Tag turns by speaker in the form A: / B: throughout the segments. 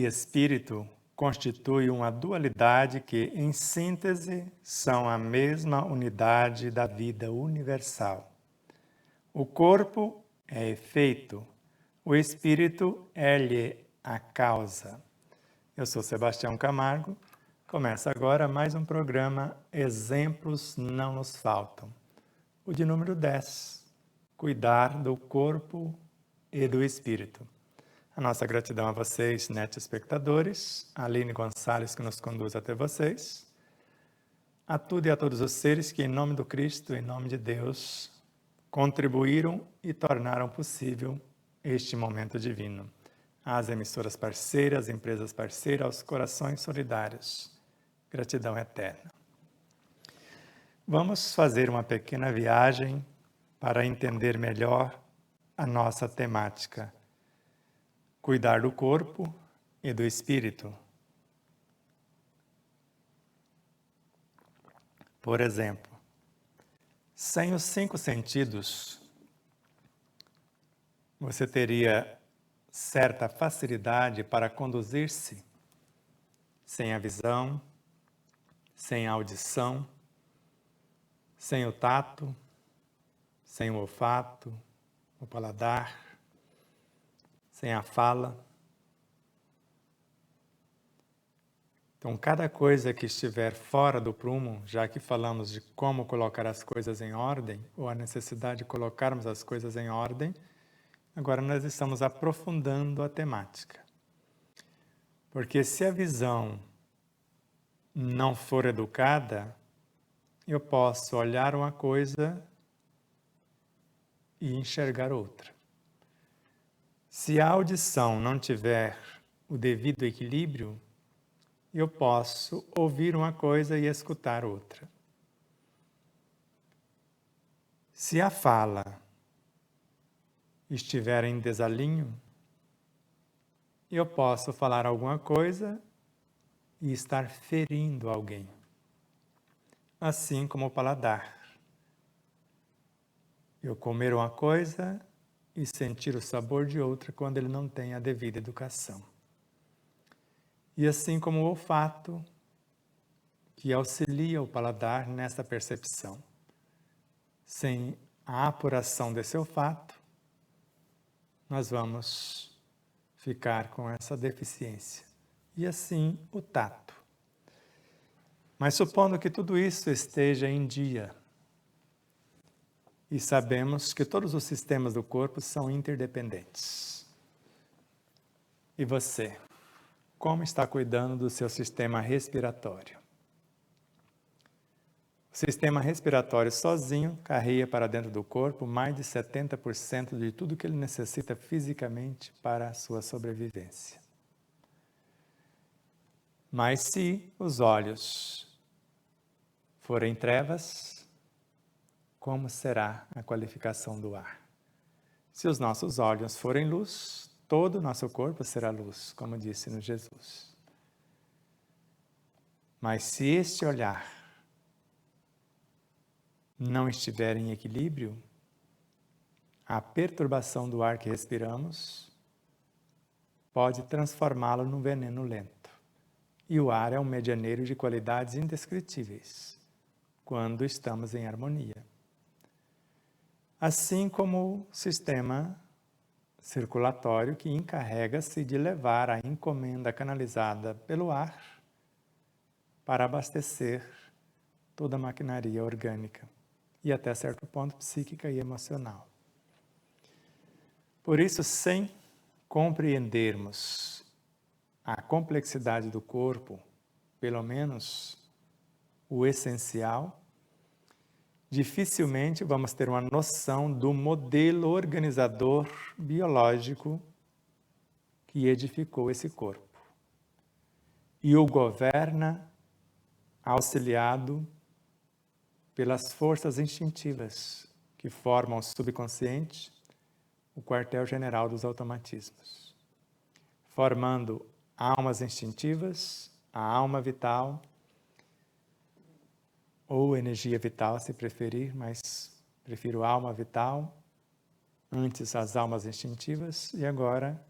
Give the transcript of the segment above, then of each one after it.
A: espírito constituem uma dualidade que, em síntese, são a mesma unidade da vida universal. O corpo é efeito, o espírito é-lhe a causa. Eu sou Sebastião Camargo. Começa agora mais um programa Exemplos Não Nos Faltam. O de número 10, cuidar do corpo e do espírito. A nossa gratidão a vocês, espectadores, a Aline Gonçalves que nos conduz até vocês, a tudo e a todos os seres que, em nome do Cristo, em nome de Deus, contribuíram e tornaram possível este momento divino. Às emissoras parceiras, empresas parceiras, aos corações solidários. Gratidão eterna. Vamos fazer uma pequena viagem para entender melhor a nossa temática. Cuidar do corpo e do espírito. Por exemplo, sem os 5 sentidos, você teria certa facilidade para conduzir-se sem a visão, sem a audição, sem o tato, sem o olfato, o paladar, sem a fala. Então, cada coisa que estiver fora do prumo, já que falamos de como colocar as coisas em ordem, ou a necessidade de colocarmos as coisas em ordem, agora nós estamos aprofundando a temática. Porque se a visão não for educada, eu posso olhar uma coisa e enxergar outra. Se a audição não tiver o devido equilíbrio, eu posso ouvir uma coisa e escutar outra. Se a fala estiver em desalinho, eu posso falar alguma coisa e estar ferindo alguém. Assim como o paladar. Eu comer uma coisa e sentir o sabor de outra quando ele não tem a devida educação. E assim como o olfato, que auxilia o paladar nessa percepção. Sem a apuração desse olfato, nós vamos ficar com essa deficiência. E assim o tato. Mas supondo que tudo isso esteja em dia, e sabemos que todos os sistemas do corpo são interdependentes. E você, como está cuidando do seu sistema respiratório? O sistema respiratório sozinho carrega para dentro do corpo mais de 70% de tudo que ele necessita fisicamente para a sua sobrevivência. Mas se os olhos forem trevas, como será a qualificação do ar? Se os nossos olhos forem luz, todo o nosso corpo será luz, como disse no Jesus. Mas se este olhar não estiver em equilíbrio, a perturbação do ar que respiramos pode transformá-lo num veneno lento. E o ar é um medianeiro de qualidades indescritíveis, quando estamos em harmonia. Assim como o sistema circulatório que encarrega-se de levar a encomenda canalizada pelo ar para abastecer toda a maquinaria orgânica e até certo ponto psíquica e emocional. Por isso, sem compreendermos a complexidade do corpo, pelo menos o essencial, dificilmente vamos ter uma noção do modelo organizador biológico que edificou esse corpo e o governa auxiliado pelas forças instintivas que formam o subconsciente, o quartel-general dos automatismos, formando almas instintivas, a alma vital, ou energia vital, se preferir, mas prefiro alma vital, antes as almas instintivas, e agora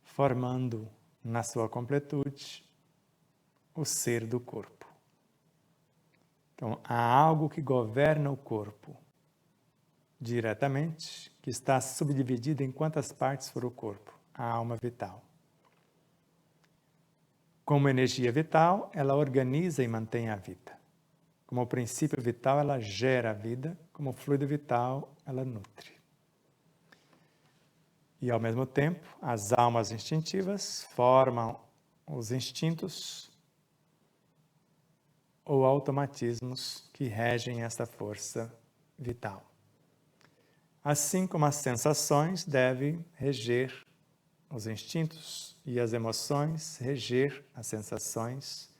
A: formando na sua completude, o ser do corpo. Então, há algo que governa o corpo diretamente, que está subdividido em quantas partes for o corpo, a alma vital. Como energia vital, ela organiza e mantém a vida. Como princípio vital, ela gera a vida. Como fluido vital, ela nutre. E, ao mesmo tempo, as almas instintivas formam os instintos ou automatismos que regem essa força vital. Assim como as sensações devem reger os instintos e as emoções reger as sensações,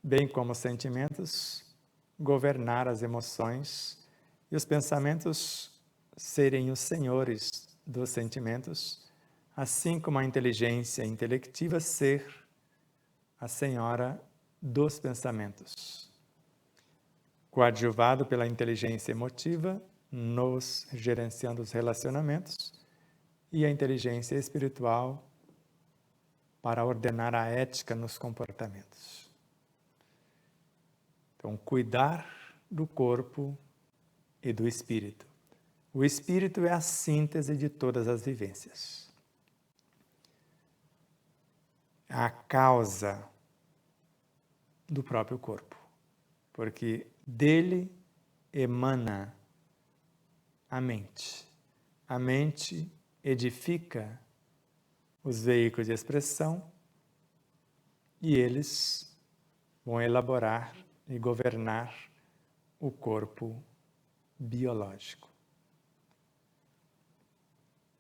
A: bem como os sentimentos governar as emoções e os pensamentos serem os senhores dos sentimentos, assim como a inteligência intelectiva ser a senhora dos pensamentos. Coadjuvado pela inteligência emotiva, nos gerenciando os relacionamentos, e a inteligência espiritual para ordenar a ética nos comportamentos. Então, cuidar do corpo e do espírito. O espírito é a síntese de todas as vivências. A causa do próprio corpo, porque dele emana a mente. A mente edifica os veículos de expressão e eles vão elaborar e governar o corpo biológico.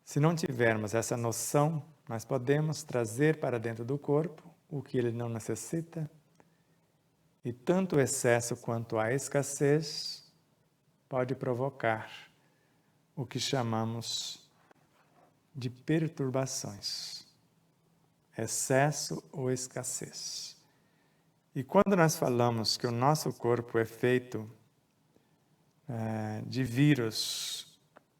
A: Se não tivermos essa noção, nós podemos trazer para dentro do corpo o que ele não necessita, e tanto o excesso quanto a escassez pode provocar o que chamamos de perturbações, excesso ou escassez. E quando nós falamos que o nosso corpo é feito de vírus,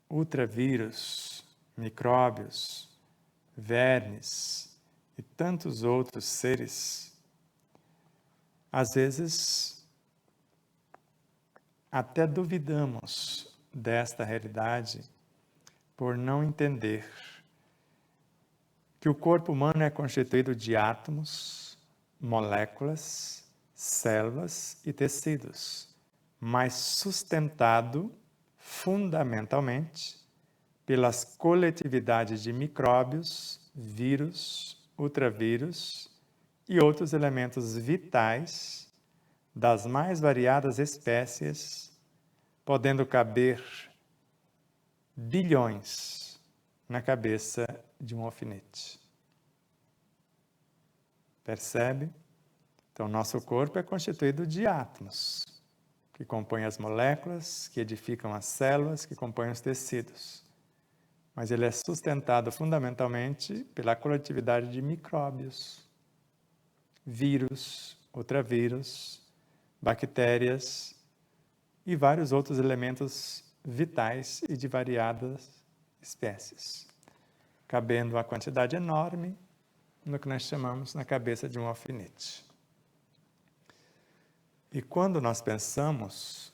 A: ultravírus, micróbios, vermes e tantos outros seres, às vezes até duvidamos desta realidade por não entender que o corpo humano é constituído de átomos, moléculas, células e tecidos, mas sustentado fundamentalmente pelas coletividades de micróbios, vírus, ultravírus e outros elementos vitais das mais variadas espécies, podendo caber bilhões na cabeça de um alfinete. Percebe? Então, nosso corpo é constituído de átomos, que compõem as moléculas, que edificam as células, que compõem os tecidos. Mas ele é sustentado fundamentalmente pela coletividade de micróbios, vírus, ultravírus, bactérias e vários outros elementos vitais e de variadas espécies, cabendo uma quantidade enorme no que nós chamamos na cabeça de um alfinete. E quando nós pensamos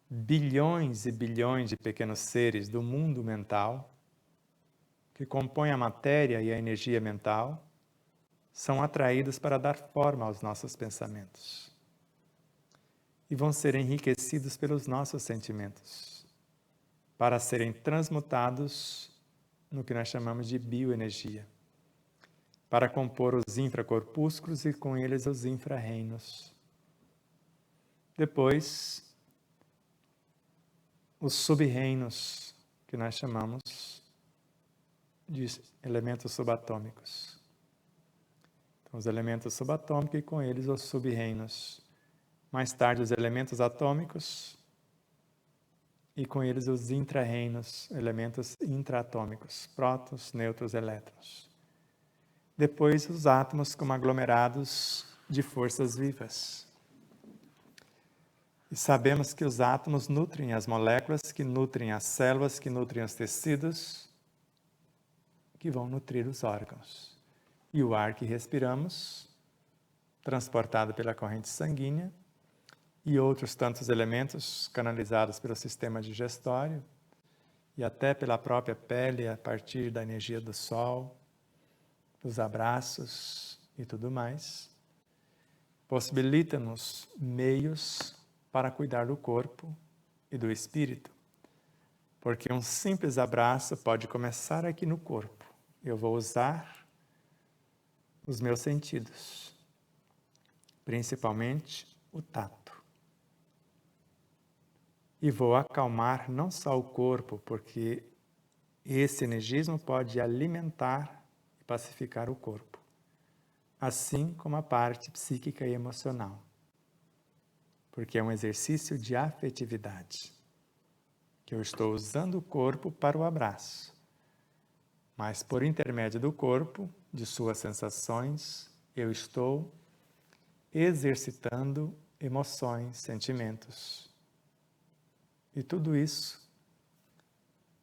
A: bilhões e bilhões de pequenos seres do mundo mental, que compõem a matéria e a energia mental, são atraídos para dar forma aos nossos pensamentos. E vão ser enriquecidos pelos nossos sentimentos, para serem transmutados no que nós chamamos de bioenergia, para compor os infracorpúsculos e com eles os infra-reinos. Depois, os sub-reinos, que nós chamamos de elementos subatômicos. Então, os elementos subatômicos e com eles os sub-reinos. Mais tarde, os elementos atômicos e com eles os intra-reinos, elementos intraatômicos, prótons, nêutrons, elétrons. Depois, os átomos como aglomerados de forças vivas. E sabemos que os átomos nutrem as moléculas, que nutrem as células, que nutrem os tecidos, que vão nutrir os órgãos. e o ar que respiramos, transportado pela corrente sanguínea, e outros tantos elementos canalizados pelo sistema digestório e até pela própria pele a partir da energia do sol, dos abraços e tudo mais, possibilita-nos meios para cuidar do corpo e do espírito, porque um simples abraço pode começar aqui no corpo. Eu vou usar os meus sentidos, principalmente o tato. E vou acalmar não só o corpo, porque esse energismo pode alimentar e pacificar o corpo, assim como a parte psíquica e emocional, porque é um exercício de afetividade, que eu estou usando o corpo para o abraço, mas por intermédio do corpo, de suas sensações, eu estou exercitando emoções, sentimentos. E tudo isso,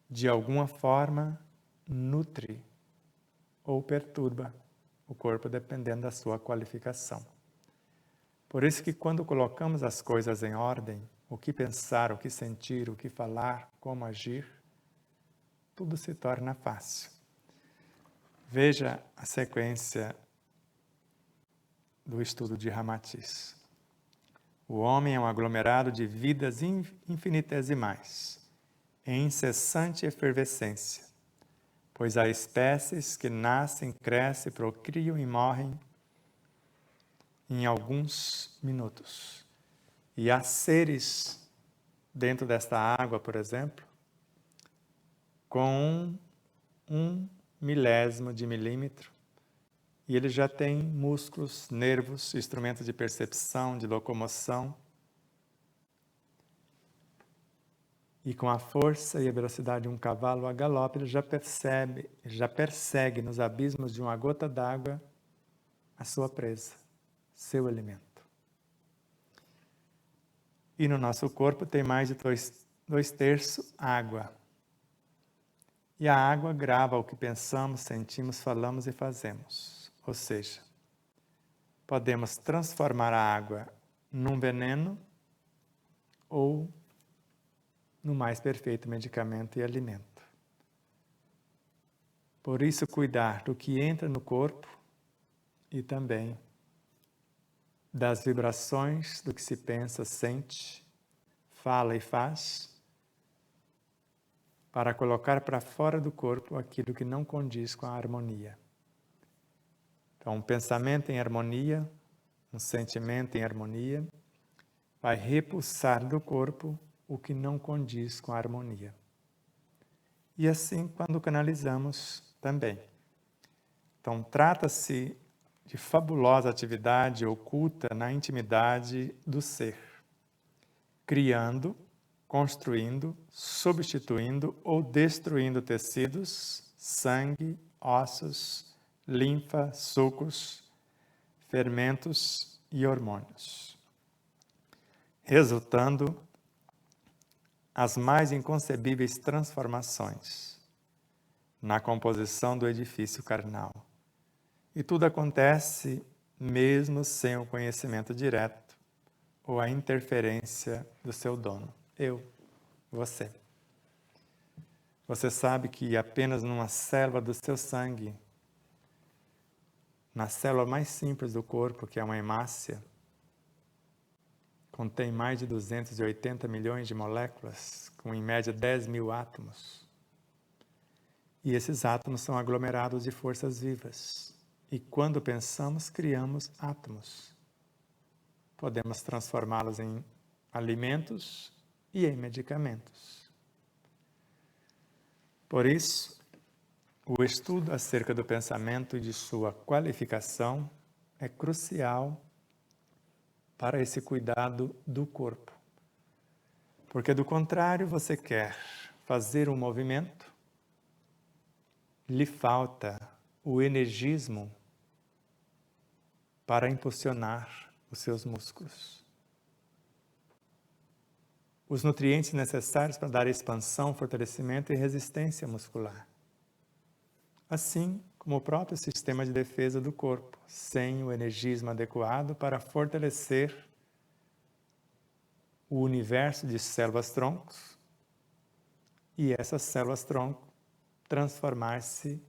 A: de alguma forma, nutre ou perturba o corpo, dependendo da sua qualificação. Por isso que quando colocamos as coisas em ordem, o que pensar, o que sentir, o que falar, como agir, tudo se torna fácil. Veja a sequência do estudo de Ramatiz. O homem é um aglomerado de vidas infinitesimais, em incessante efervescência, pois há espécies que nascem, crescem, procriam e morrem em alguns minutos. E há seres dentro desta água, por exemplo, com um milésimo de milímetro, e ele já tem músculos, nervos, instrumentos de percepção, de locomoção. E com a força e a velocidade de um cavalo a galope, ele já persegue nos abismos de uma gota d'água a sua presa, seu alimento. E no nosso corpo tem mais de 2/3 água. E a água grava o que pensamos, sentimos, falamos e fazemos. Ou seja, podemos transformar a água num veneno ou no mais perfeito medicamento e alimento. Por isso, cuidar do que entra no corpo e também das vibrações do que se pensa, sente, fala e faz, para colocar para fora do corpo aquilo que não condiz com a harmonia. Então, um pensamento em harmonia, um sentimento em harmonia, vai repulsar do corpo o que não condiz com a harmonia. E assim, quando canalizamos também. Então, trata-se de fabulosa atividade oculta na intimidade do ser, criando, construindo, substituindo ou destruindo tecidos, sangue, ossos, linfa, sucos, fermentos e hormônios, resultando as mais inconcebíveis transformações na composição do edifício carnal. E tudo acontece mesmo sem o conhecimento direto ou a interferência do seu dono, eu, você. Você sabe que apenas numa célula do seu sangue, na célula mais simples do corpo, que é uma hemácia, contém mais de 280 milhões de moléculas, com em média 10 mil átomos. E esses átomos são aglomerados de forças vivas. E quando pensamos, criamos átomos. Podemos transformá-los em alimentos e em medicamentos. Por isso, o estudo acerca do pensamento e de sua qualificação é crucial para esse cuidado do corpo. Porque, do contrário, você quer fazer um movimento, lhe falta o energismo para impulsionar os seus músculos. Os nutrientes necessários para dar expansão, fortalecimento e resistência muscular. Assim como o próprio sistema de defesa do corpo, sem o energismo adequado para fortalecer o universo de células-troncos e essas células-tronco transformar-se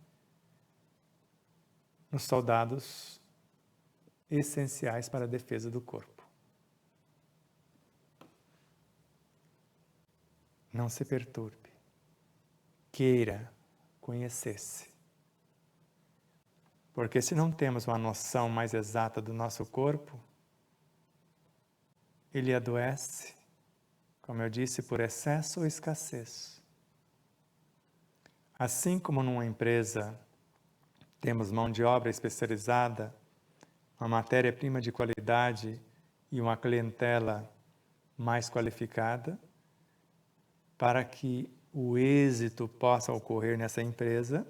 A: nos soldados essenciais para a defesa do corpo. Não se perturbe. Queira conhecer-se. Porque se não temos uma noção mais exata do nosso corpo, ele adoece, como eu disse, por excesso ou escassez. Assim como numa empresa temos mão de obra especializada, uma matéria-prima de qualidade e uma clientela mais qualificada, para que o êxito possa ocorrer nessa empresa,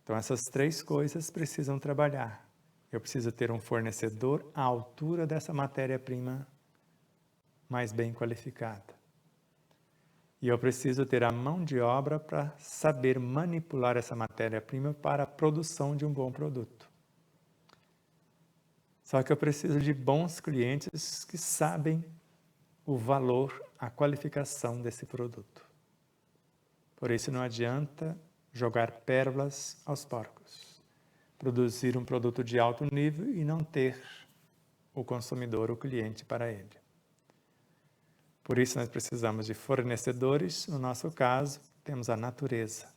A: então essas três coisas precisam trabalhar. Eu preciso ter um fornecedor à altura dessa matéria-prima mais bem qualificada. E eu preciso ter a mão de obra para saber manipular essa matéria-prima para a produção de um bom produto. Só que eu preciso de bons clientes que sabem o valor, a qualificação desse produto. Por isso não adianta jogar pérolas aos porcos. Produzir um produto de alto nível e não ter o consumidor, o cliente para ele. Por isso nós precisamos de fornecedores, no nosso caso, temos a natureza.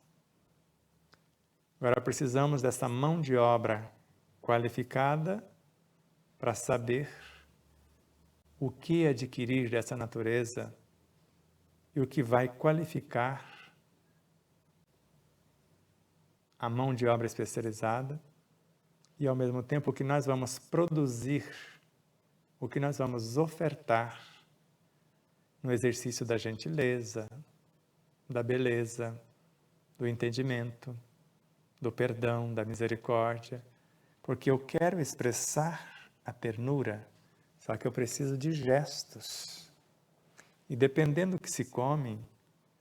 A: Agora precisamos dessa mão de obra qualificada para saber o que adquirir dessa natureza e o que vai qualificar a mão de obra especializada e, ao mesmo tempo, o que nós vamos produzir, o que nós vamos ofertar no exercício da gentileza, da beleza, do entendimento, do perdão, da misericórdia, porque eu quero expressar a ternura, só que eu preciso de gestos. E dependendo do que se come,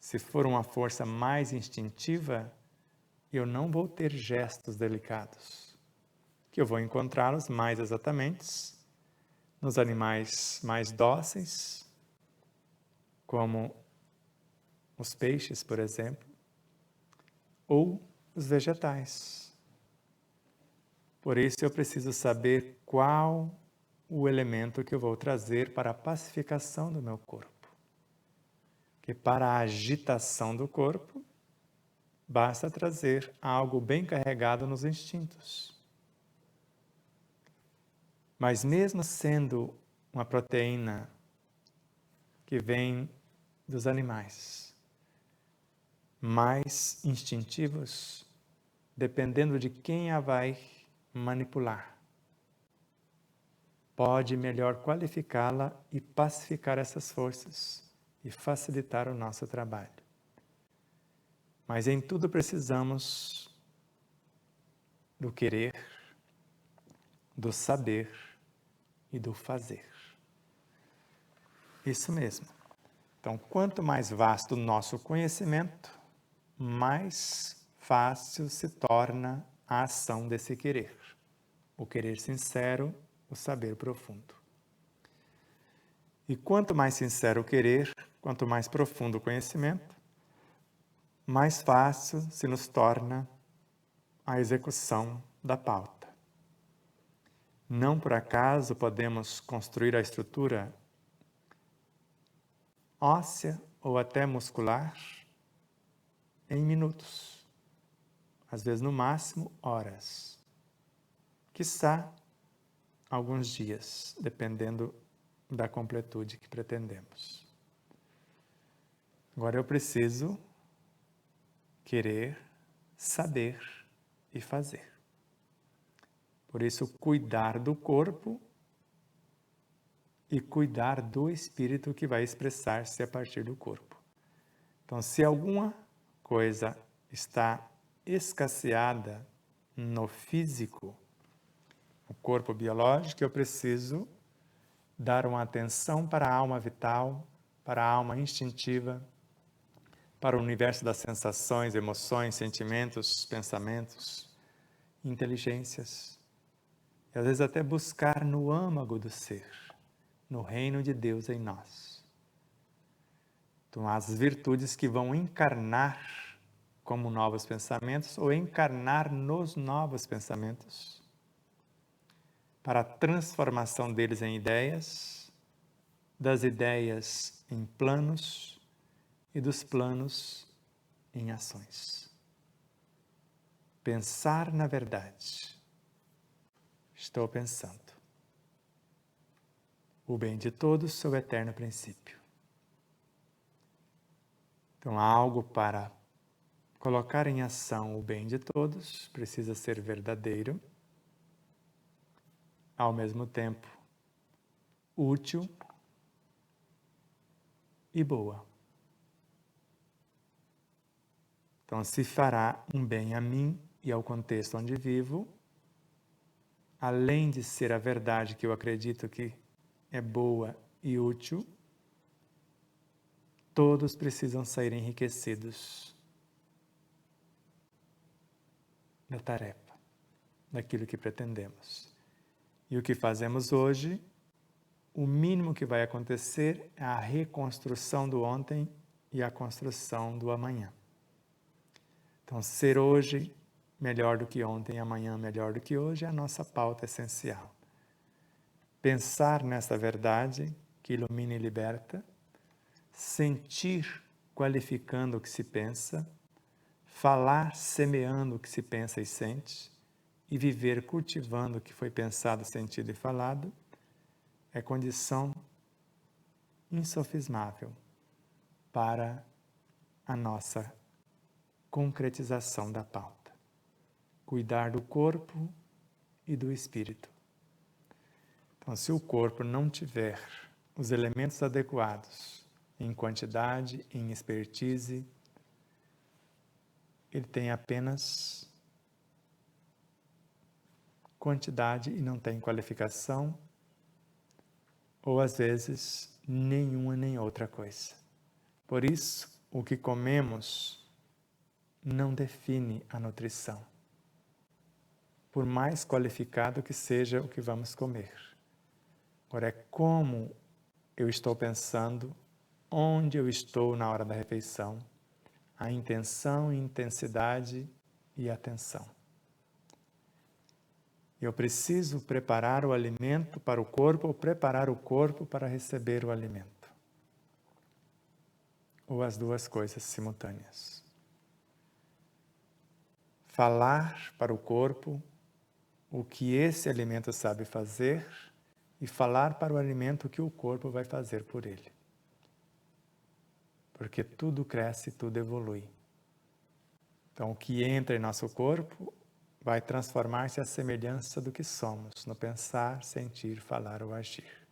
A: se for uma força mais instintiva, eu não vou ter gestos delicados, que eu vou encontrá-los mais exatamente nos animais mais dóceis, como os peixes, por exemplo, ou os vegetais. Por isso eu preciso saber qual o elemento que eu vou trazer para a pacificação do meu corpo. Que para a agitação do corpo, basta trazer algo bem carregado nos instintos. Mas mesmo sendo uma proteína que vem dos animais, mais instintivos, dependendo de quem a vai manipular, pode melhor qualificá-la e pacificar essas forças e facilitar o nosso trabalho. Mas em tudo precisamos do querer, do saber e do fazer. Isso mesmo. Então, quanto mais vasto o nosso conhecimento, mais fácil se torna a ação desse querer. O querer sincero, o saber profundo. E quanto mais sincero o querer, quanto mais profundo o conhecimento, mais fácil se nos torna a execução da pauta. Não por acaso podemos construir a estrutura óssea ou até muscular em minutos, às vezes no máximo horas, quiçá alguns dias, dependendo da completude que pretendemos. Agora eu preciso querer, saber e fazer. Por isso, cuidar do corpo e cuidar do espírito que vai expressar-se a partir do corpo. Então, se alguma coisa está escasseada no físico, o corpo biológico, eu preciso dar uma atenção para a alma vital, para a alma instintiva, para o universo das sensações, emoções, sentimentos, pensamentos, inteligências. E às vezes até buscar no âmago do ser, no reino de Deus em nós. Então, as virtudes que vão encarnar como novos pensamentos ou encarnar nos novos pensamentos para a transformação deles em ideias, das ideias em planos e dos planos em ações. Pensar na verdade. Estou pensando. O bem de todos, seu eterno princípio. Então, algo para colocar em ação o bem de todos precisa ser verdadeiro, ao mesmo tempo útil e boa. Então, se fará um bem a mim e ao contexto onde vivo, além de ser a verdade que eu acredito que é boa e útil, todos precisam sair enriquecidos da tarefa, daquilo que pretendemos. E o que fazemos hoje, o mínimo que vai acontecer é a reconstrução do ontem e a construção do amanhã. Então, ser hoje melhor do que ontem, amanhã melhor do que hoje, é a nossa pauta essencial. Pensar nessa verdade que ilumina e liberta, sentir qualificando o que se pensa, falar semeando o que se pensa e sente, e viver cultivando o que foi pensado, sentido e falado, é condição insofismável para a nossa concretização da pauta. Cuidar do corpo e do espírito. Então, se o corpo não tiver os elementos adequados, em quantidade, em expertise, ele tem apenas quantidade e não tem qualificação, ou às vezes nenhuma nem outra coisa. Por isso, o que comemos não define a nutrição, por mais qualificado que seja o que vamos comer. Agora, é como eu estou pensando, onde eu estou na hora da refeição, a intenção, intensidade e atenção. Eu preciso preparar o alimento para o corpo ou preparar o corpo para receber o alimento. Ou as duas coisas simultâneas. Falar para o corpo o que esse alimento sabe fazer e falar para o alimento o que o corpo vai fazer por ele. Porque tudo cresce, tudo evolui. Então, o que entra em nosso corpo vai transformar-se à semelhança do que somos, no pensar, sentir, falar ou agir.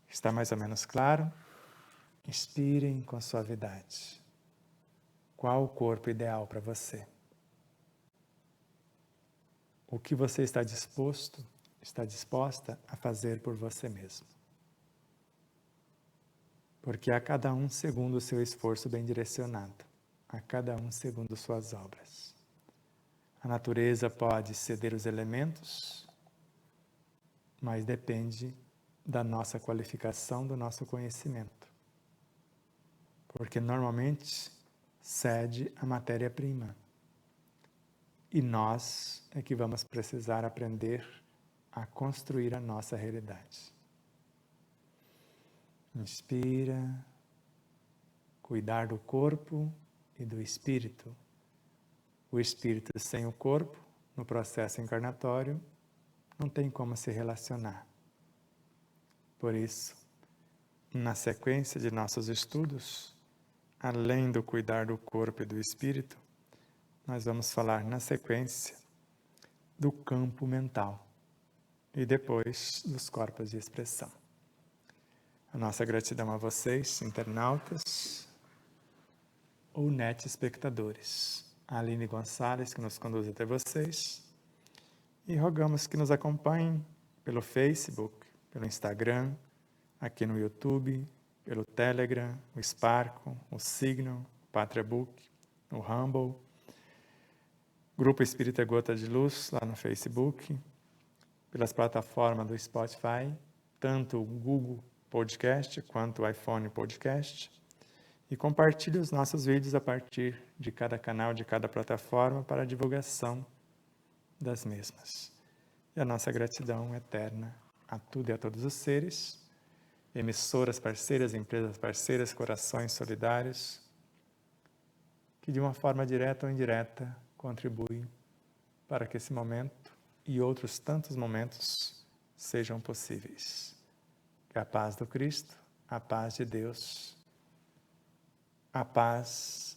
A: Está mais ou menos claro? Inspirem com suavidade. Qual o corpo ideal para você? O que você está disposta a fazer por você mesmo? Porque a cada um segundo o seu esforço bem direcionado, a cada um segundo suas obras. A natureza pode ceder os elementos, mas depende da nossa qualificação, do nosso conhecimento. Porque normalmente cede a matéria-prima. E nós é que vamos precisar aprender a construir a nossa realidade. Inspira, cuidar do corpo e do espírito. O espírito sem o corpo, no processo encarnatório, não tem como se relacionar. Por isso, na sequência de nossos estudos, além do cuidar do corpo e do espírito, nós vamos falar na sequência do campo mental e depois dos corpos de expressão. A nossa gratidão a vocês, internautas ou net espectadores. A Aline Gonçalves, que nos conduz até vocês. E rogamos que nos acompanhem pelo Facebook, pelo Instagram, aqui no YouTube, pelo Telegram, o Sparkle, o Signal, o PatriaBook, o Rumble, Grupo Espírita Gota de Luz lá no Facebook, pelas plataformas do Spotify, tanto o Google Podcast quanto o iPhone Podcast, e compartilhe os nossos vídeos a partir de cada canal, de cada plataforma, para a divulgação das mesmas. E a nossa gratidão eterna a tudo e a todos os seres, emissoras parceiras, empresas parceiras, corações solidários, que de uma forma direta ou indireta contribuem para que esse momento e outros tantos momentos sejam possíveis. Que a paz do Cristo, a paz de Deus, a paz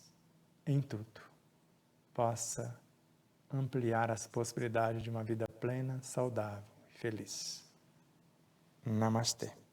A: em tudo possa ampliar as possibilidades de uma vida plena, saudável e feliz. Namastê.